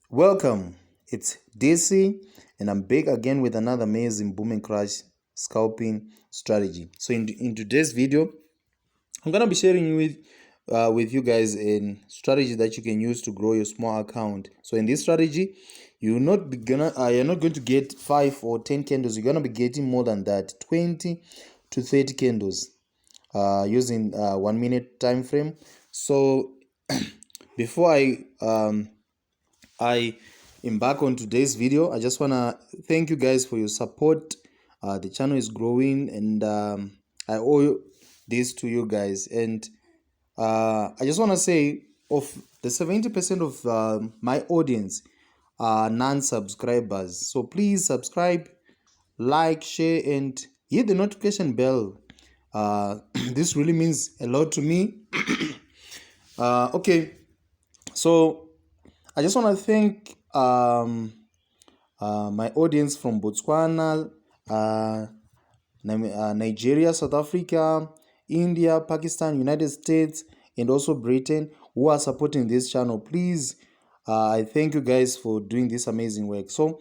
Welcome, it's DC, and I'm back again with another amazing boom and crash scalping strategy. So in today's video, I'm gonna be sharing with you guys a strategy that you can use to grow your small account. So in this strategy, you're not going to get 5 or 10 candles. You're gonna be getting more than that, 20 to 30 candles, using 1 minute time frame. So before I embark on today's video, I just want to thank you guys for your support. The channel is growing, and I owe this to you guys. And I just want to say, of the 70% of my audience are non-subscribers. So please subscribe, like, share, and hit the notification bell. This really means a lot to me. Okay, so I just want to thank my audience from Botswana, Nigeria, South Africa, India, Pakistan, United States, and also Britain, who are supporting this channel. Please, I thank you guys for doing this amazing work. So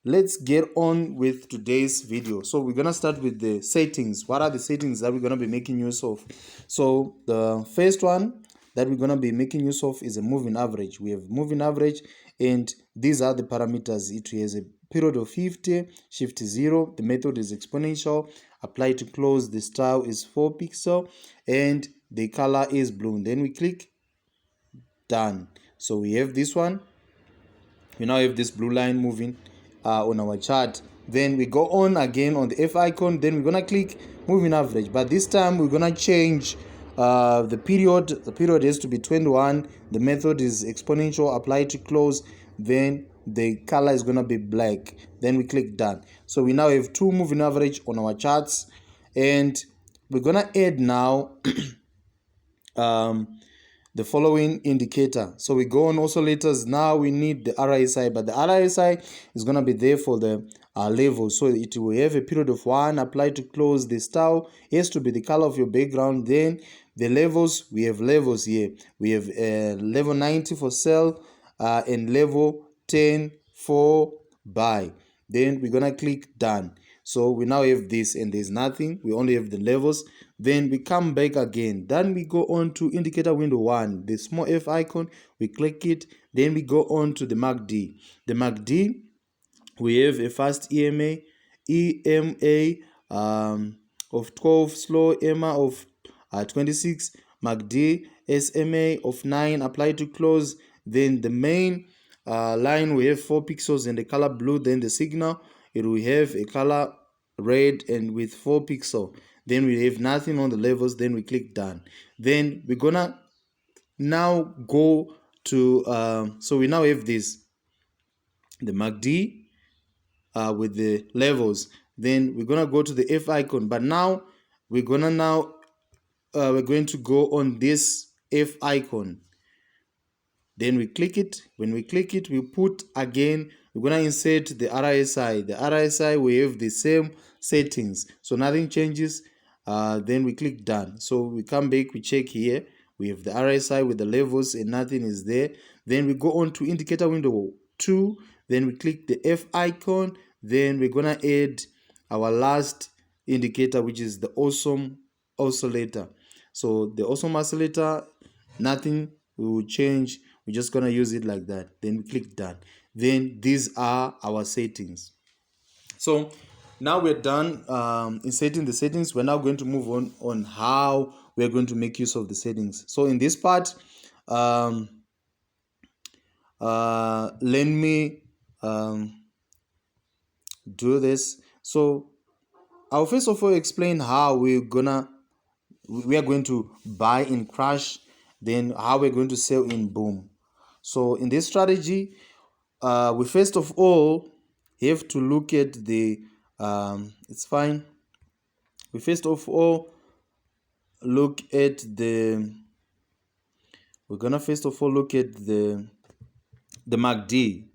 let's get on with today's video. So we're gonna start with the settings. What are the settings that we're gonna be making use of? So the first one that we're gonna be making use of is a moving average. We have moving average, and these are the parameters. It has a period of 50, shift 0. The method is exponential. Apply to close. The style is 4 pixel, and the color is blue. Then we click done. So we have this one. We now have this blue line moving on our chart. Then we go on again on the F icon. Then we're gonna click moving average, but this time we're gonna change the period. The period has to be 21. The method is exponential. Apply to close. Then the color is gonna be black. Then we click done. So we now have two moving average on our charts, and we're gonna add now the following indicator. So we go on oscillators. Now we need the RSI, but the RSI is going to be there for the level. So it will have a period of 1. Apply to close. The style has to be the color of your background. Then the levels, we have levels here. We have level 90 for sell, and level 10 for buy. Then we're going to click done. So we now have this, and there's nothing. We only have the levels. Then we come back again. Then we go on to indicator window 1, the small F icon. We click it. Then we go on to the MACD. The MACD, we have a fast EMA of 12, slow EMA of 26, MACD SMA of 9. Apply to close. Then the main line, we have 4 pixels and the color blue. Then the signal, it will have a color red and with 4 pixels. Then we have nothing on the levels. Then we click done. Then we're gonna now go to so we now have this, the MACD with the levels. Then we're gonna go to the F icon, but now we're going to go on this F icon. Then we click it. When we click it, we put again, we're going to insert the RSI. The RSI, we have the same settings, so nothing changes. Then we click done. So we come back, we check here. We have the RSI with the levels and nothing is there. Then we go on to indicator window 2. Then we click the F icon. Then we're going to add our last indicator, which is the awesome oscillator. So the awesome oscillator, nothing will change. We're just going to use it like that. Then we click done. Then these are our settings. So now we're done inserting the settings. We're now going to move on how we're going to make use of the settings. So in this part, let me do this. So I'll first of all explain how we are going to buy in crash, then how we're going to sell in boom. So in this strategy, we first of all have to look at the it's fine. We first of all look at the we're gonna first of all look at the MACD.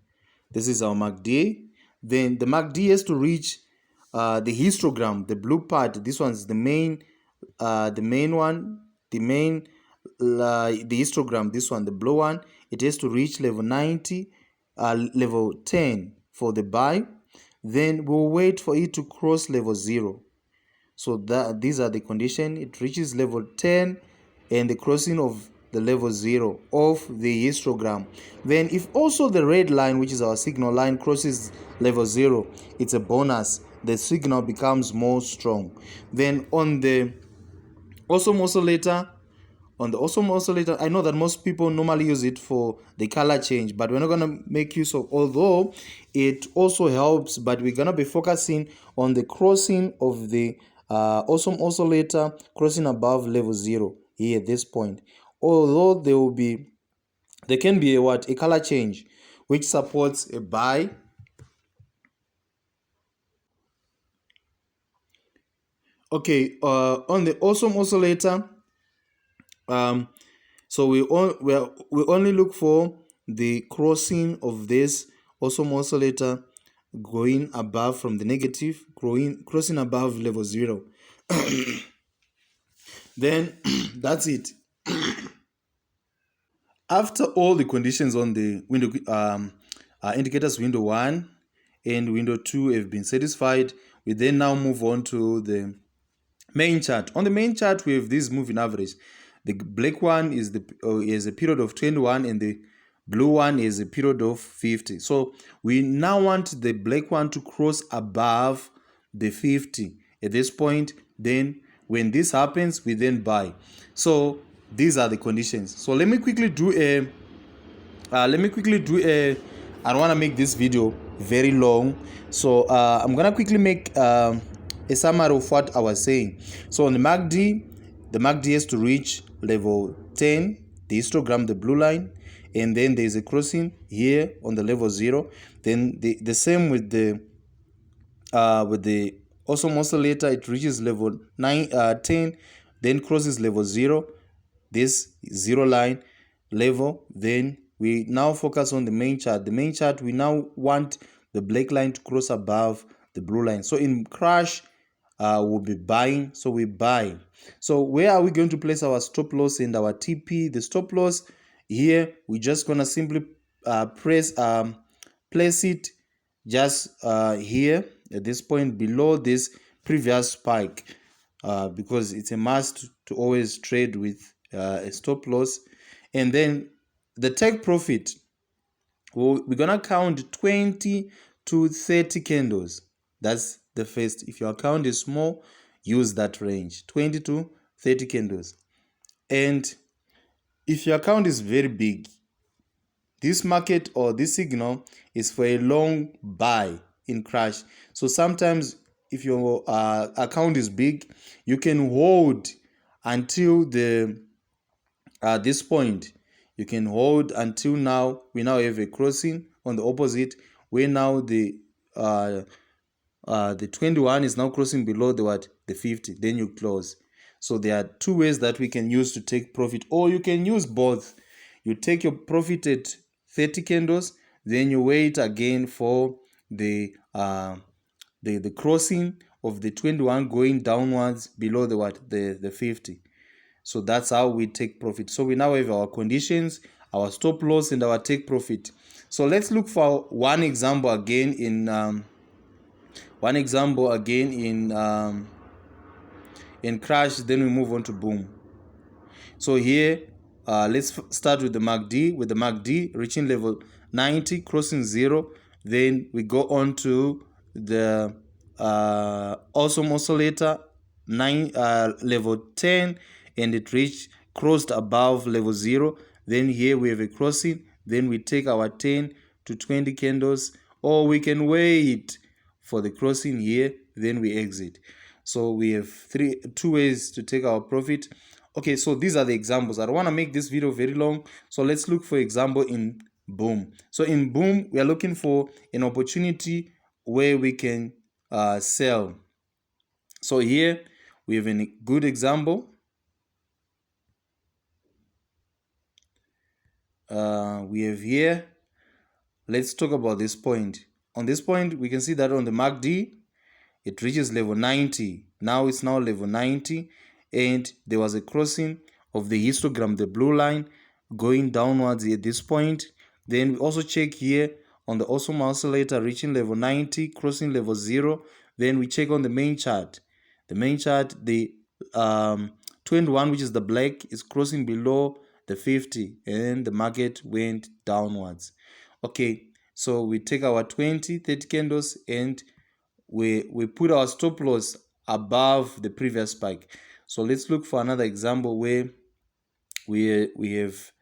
This is our MACD. Then the MACD has to reach the histogram, the blue part. This one's the main one, the histogram, this one, the blue one. It has to reach level 90. level 10 for the buy, then we'll wait for it to cross level 0. So that these are the condition. It reaches level 10 and the crossing of the level 0 of the histogram. Then if also the red line, which is our signal line, crosses level 0, it's a bonus. The signal becomes more strong. Then on the awesome oscillator, I know that most people normally use it for the color change, but we're not going to make use of, although it also helps, but we're going to be focusing on the crossing of the awesome oscillator, crossing above level 0 here at this point. Although there can be a color change which supports a buy. Okay, on the awesome oscillator, so we only look for the crossing of this awesome oscillator going above from the negative, crossing above level 0. Then that's it. After all the conditions on the window indicators window 1 and window 2 have been satisfied, we then now move on to the main chart. On the main chart, we have this moving average. The black one is a period of 21 and the blue one is a period of 50. So we now want the black one to cross above the 50 at this point. Then when this happens, we then buy. So these are the conditions. So let me quickly do a I don't want to make this video very long, so I'm gonna quickly make a summary of what I was saying. So on the MACD has to reach level 10, the histogram, the blue line, and then there's a crossing here on the level 0. Then the same with the awesome oscillator, it reaches level 10, then crosses level 0, this 0 line level. Then we now focus on the main chart. The main chart, we now want the black line to cross above the blue line. So in crash, we'll be buying, so we buy. So where are we going to place our stop loss and our TP? The stop loss here, we're just gonna simply place it just here at this point below this previous spike, because it's a must to always trade with a stop loss. And then the take profit, we're gonna count 20 to 30 candles. That's the first. If your account is small, use that range, 20 to 30 candles. And if your account is very big, this market or this signal is for a long buy in crash. So sometimes if your account is big, you can hold until the this point. You can hold until now. We now have a crossing on the opposite, where now the 21 is now crossing below the 50. Then you close. So there are two ways that we can use to take profit, or you can use both. You take your profit at 30 candles, then you wait again for the crossing of the 21 going downwards below the 50. So that's how we take profit. So we now have our conditions, our stop loss, and our take profit. So let's look for one example again in crash. Then we move on to boom. So here, let's start with the MACD. With the MACD reaching level 90, crossing 0, then we go on to the awesome oscillator, level 10, and it crossed above level 0. Then here we have a crossing. Then we take our 10 to 20 candles, or we can wait for the crossing here, then we exit. So we have two ways to take our profit. Okay, so these are the examples. I don't want to make this video very long, so let's look for example in boom. So in boom, we are looking for an opportunity where we can sell. So here we have a good example. We have here, let's talk about this point. On this point, we can see that on the MACD, it reaches level 90. Now it's now level 90, and there was a crossing of the histogram, the blue line, going downwards at this point. Then we also check here on the awesome oscillator reaching level 90, crossing level 0. Then we check on the main chart. The main chart, the 21, which is the black, is crossing below the 50, and the market went downwards. Okay, so we take our 20, 30 candles, and we put our stop loss above the previous spike. So let's look for another example where we have,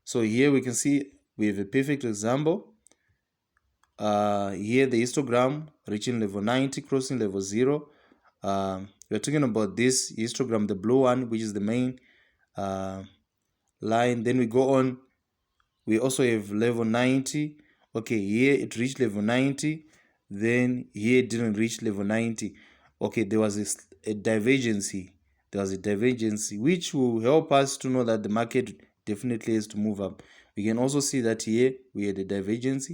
so here we can see we have a perfect example. Here the histogram reaching level 90, crossing level 0. We're talking about this histogram, the blue one, which is the main line. Then we go on, we also have level 90. Okay, here it reached level 90, then here it didn't reach level 90. Okay, there was a divergence. There was a divergence which will help us to know that the market definitely has to move up. We can also see that here we had a divergence.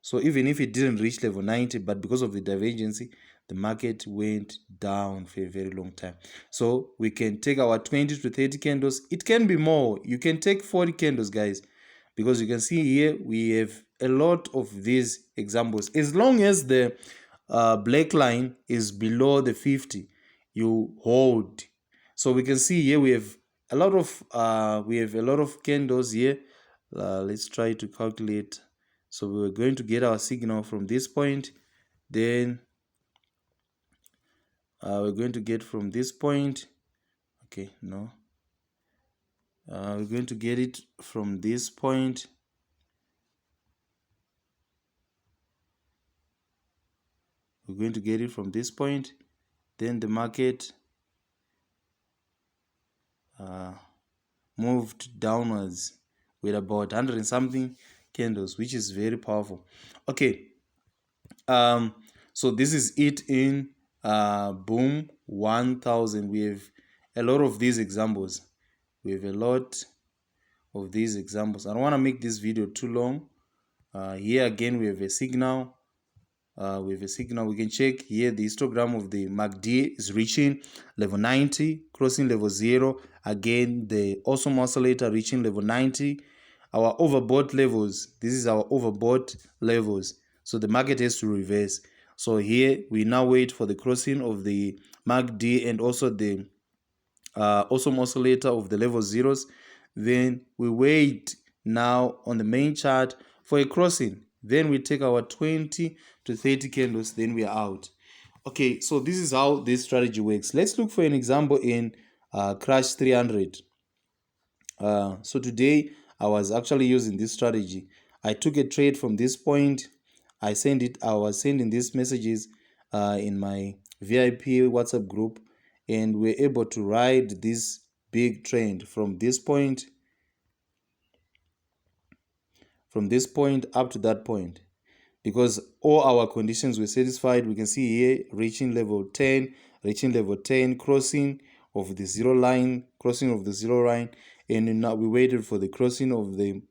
So even if it didn't reach level 90, but because of the divergence, the market went down for a very long time. So we can take our 20 to 30 candles. It can be more. You can take 40 candles, guys, because you can see here we have a lot of these examples. As long as the black line is below the 50, you hold. So we can see here we have a lot of candles here. Let's try to calculate. So we're going to get our signal from this point, then we're going to get from this point. Okay, no, we're going to get it from this point. We're going to get it from this point. Then the market moved downwards with about 100 and something candles, which is very powerful. Okay, so this is it in boom 1000. We have a lot of these examples. We have a lot of these examples. I don't want to make this video too long. Here again we have a signal. We can check here the histogram of the MACD is reaching level 90, crossing level 0. Again, the awesome oscillator reaching level 90. Our overbought levels, this is our overbought levels. So the market has to reverse. So here we now wait for the crossing of the MACD and also the awesome oscillator of the level zeros. Then we wait now on the main chart for a crossing. Then we take our 20 to 30 candles, then we are out. Okay, so this is how this strategy works. Let's look for an example in crash 300. So today I was actually using this strategy. I took a trade from this point. I was sending these messages in my VIP WhatsApp group, and we're able to ride this big trend from this point up to that point, because all our conditions were satisfied. We can see here reaching level 10, crossing of the zero line, and now we waited for the crossing of the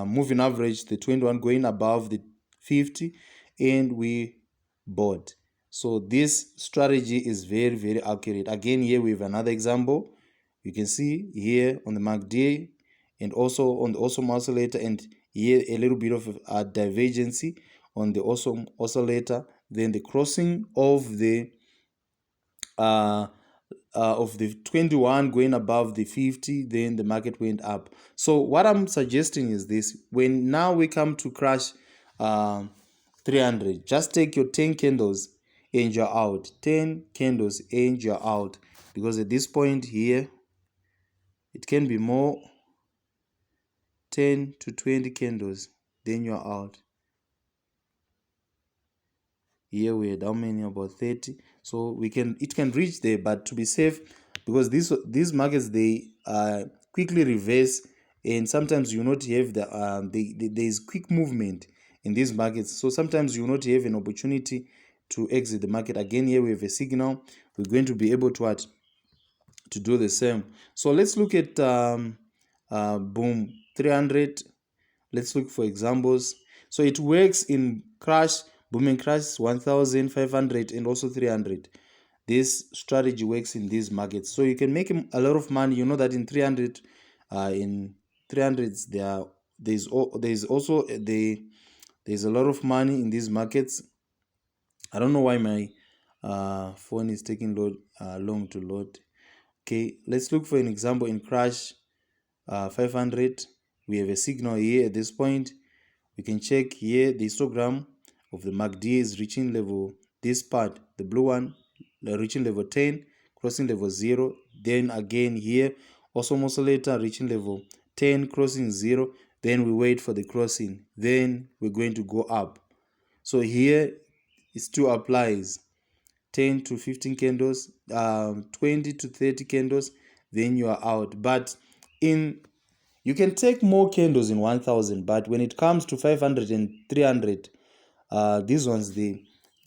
moving average, the 21 going above the 50, and we bought. So this strategy is very, very accurate. Again, here we have another example. You can see here on the MACD and also on the awesome oscillator, and here a little bit of a divergence on the awesome oscillator, then the crossing of the 21 going above the 50, then the market went up. So what I'm suggesting is this: when now we come to crash 300, just take your 10 candles and you're out. 10 candles and you're out, because at this point here it can be more. 10 to 20 candles, then you're out. Here we had how many? About 30. So it can reach there, but to be safe, because these markets, they quickly reverse, and sometimes you not have there is quick movement in these markets. So sometimes you not have an opportunity to exit the market. Again, here we have a signal. We're going to be able to do the same. So let's look at boom 300. Let's look for examples. So it works in crash, booming crash 1500 and also 300. This strategy works in these markets, so you can make a lot of money. You know that in 300s there are there's also there's a lot of money in these markets. I don't know why my phone is taking long to load. Okay, let's look for an example in crash 500. We have a signal here at this point. We can check here the histogram of the MACD is reaching level, this part, the blue one, reaching level 10, crossing level 0. Then again here, also later reaching level 10, crossing 0. Then we wait for the crossing. Then we're going to go up. So here it still applies 10 to 15 candles, 20 to 30 candles, then you are out. But in you can take more candles in 1000, but when it comes to 500 and 300, these ones they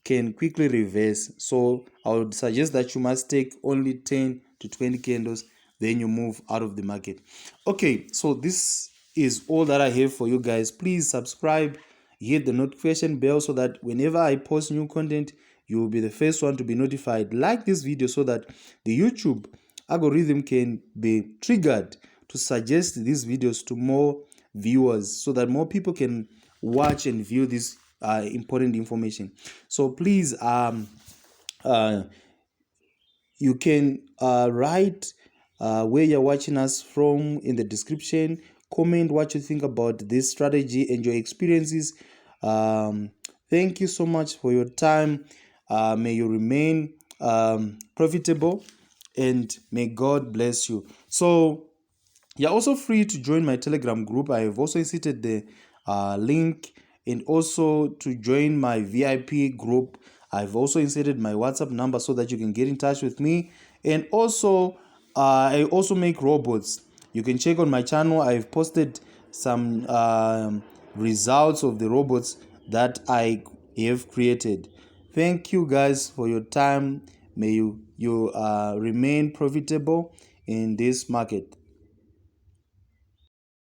can quickly reverse. So I would suggest that you must take only 10 to 20 candles, then you move out of the market. Okay, so this is all that I have for you guys. Please subscribe, hit the notification bell so that whenever I post new content, you will be the first one to be notified. Like this video so that the YouTube algorithm can be triggered to suggest these videos to more viewers so that more people can watch and view this important information. So please you can write where you're watching us from in the description. Comment what you think about this strategy and your experiences. Thank you so much for your time. May you remain profitable, and may God bless you. So you're also free to join my Telegram group. I have also inserted the link, and also to join my VIP group. I've also inserted my WhatsApp number so that you can get in touch with me. And also, I also make robots. You can check on my channel. I've posted some results of the robots that I have created. Thank you guys for your time. May you remain profitable in this market.